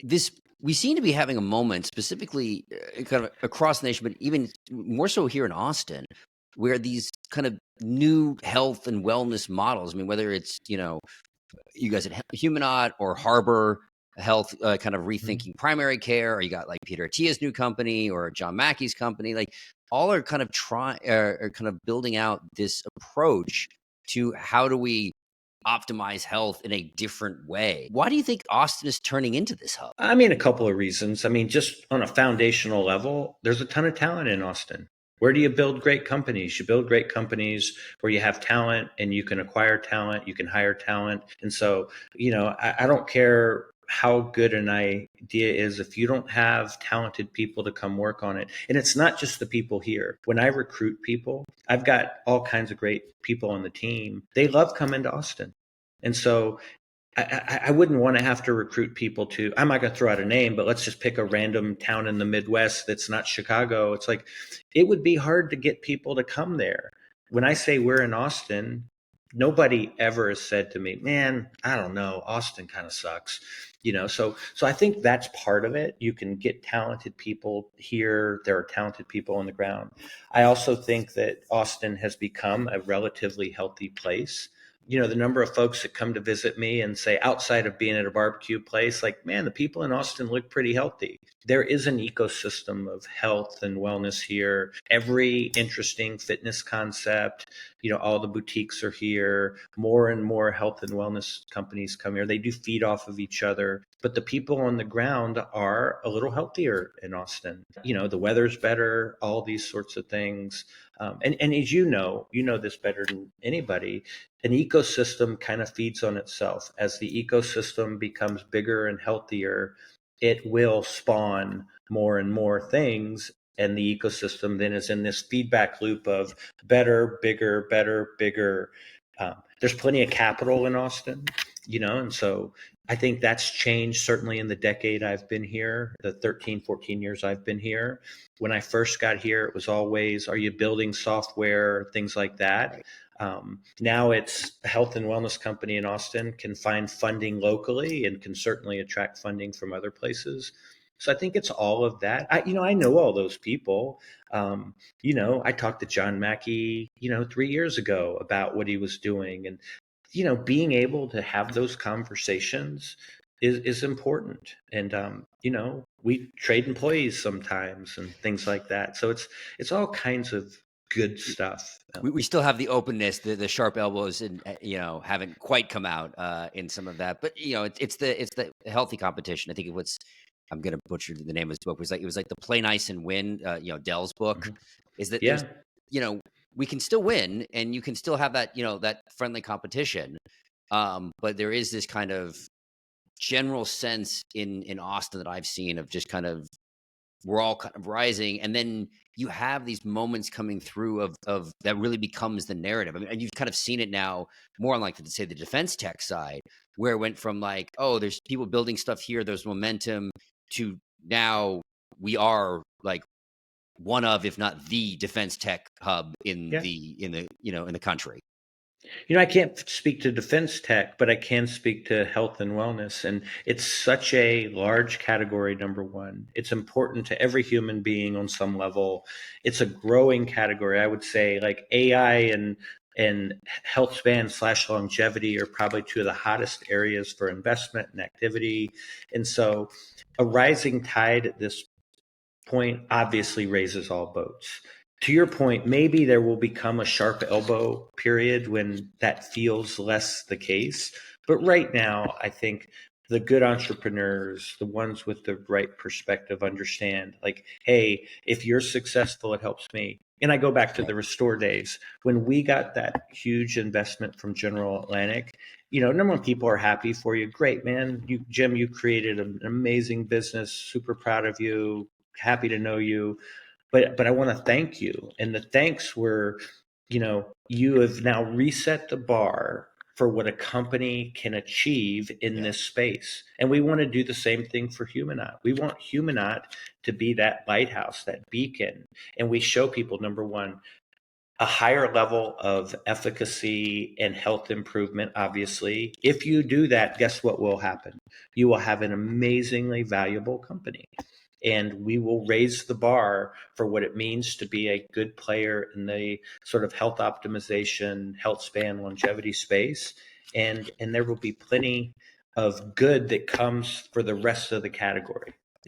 this we seem to be having a moment, specifically kind of across the nation, but even more so here in Austin, where these kind of new health and wellness models. I mean, whether it's you guys at Humanaut or Harbor Health, kind of Mhm. rethinking primary care, or you got like Peter Attia's new company or John Mackey's company, like all are kind of are kind of building out this approach to how do we optimize health in a different way. Why do you think Austin is turning into this hub? I mean, a couple of reasons. I mean, just on a foundational level, there's a ton of talent in Austin. Where do you build great companies? You build great companies where you have talent and you can acquire talent, you can hire talent. And so, I don't care how good an idea is if you don't have talented people to come work on it. And it's not just the people here. When I recruit people, I've got all kinds of great people on the team. They love coming to Austin. And so I wouldn't want to have to recruit people to, I'm not going to throw out a name, but let's just pick a random town in the Midwest that's not Chicago. It's like, it would be hard to get people to come there. When I say we're in Austin, nobody ever has said to me, man, I don't know, Austin kind of sucks. So I think that's part of it. You can get talented people here. There are talented people on the ground. I also think that Austin has become a relatively healthy place. The number of folks that come to visit me and say, outside of being at a barbecue place, like, man, the people in Austin look pretty healthy. There is an ecosystem of health and wellness here. Every interesting fitness concept, all the boutiques are here. More and more health and wellness companies come here. They do feed off of each other, but the people on the ground are a little healthier in Austin. The weather's better, all these sorts of things. And as you know this better than anybody, an ecosystem kind of feeds on itself. As the ecosystem becomes bigger and healthier, it will spawn more and more things. And the ecosystem then is in this feedback loop of better, bigger, better, bigger. There's plenty of capital in Austin, and so I think that's changed certainly in the decade I've been here, the 13, 14 years I've been here. When I first got here, it was always, are you building software, things like that. Now it's a health and wellness company in Austin can find funding locally and can certainly attract funding from other places. So I think it's all of that. I know all those people. I talked to John Mackey, 3 years ago about what he was doing. And, being able to have those conversations is important. And, we trade employees sometimes and things like that. So it's all kinds of good stuff. We still have the openness, the sharp elbows, and haven't quite come out in some of that. But it's the healthy competition. I think I'm going to butcher the name of his book. It was like the Play Nice and Win. Dell's book Mhm. is that there's Yeah. we can still win, and you can still have that that friendly competition. But there is this kind of general sense in Austin that I've seen of just kind of we're all kind of rising, and then you have these moments coming through of that really becomes the narrative. I mean, and you've kind of seen it now more on, like, say, the defense tech side, where it went from like, oh, there's people building stuff here, there's momentum, to now we are like one of, if not the defense tech hub in Yeah. the country. I can't speak to defense tech, but I can speak to health and wellness. And it's such a large category, number one. It's important to every human being on some level. It's a growing category. I would say like AI and health span/longevity are probably two of the hottest areas for investment and activity. And so a rising tide at this point obviously raises all boats. To your point, maybe there will become a sharp elbow period when that feels less the case. But right now, I think the good entrepreneurs, the ones with the right perspective, understand like, hey, if you're successful, it helps me. And I go back to the Restore days when we got that huge investment from General Atlantic. Number one, people are happy for you. Great, man. Jim, you created an amazing business. Super proud of you. Happy to know you, but I want to thank you. And the thanks were, you have now reset the bar for what a company can achieve in this space. And we want to do the same thing for Humanaut. We want Humanaut to be that lighthouse, that beacon. And we show people, number one, a higher level of efficacy and health improvement, obviously. If you do that, guess what will happen? You will have an amazingly valuable company. And we will raise the bar for what it means to be a good player in the sort of health optimization, health span, longevity space. And there will be plenty of good that comes for the rest of the category.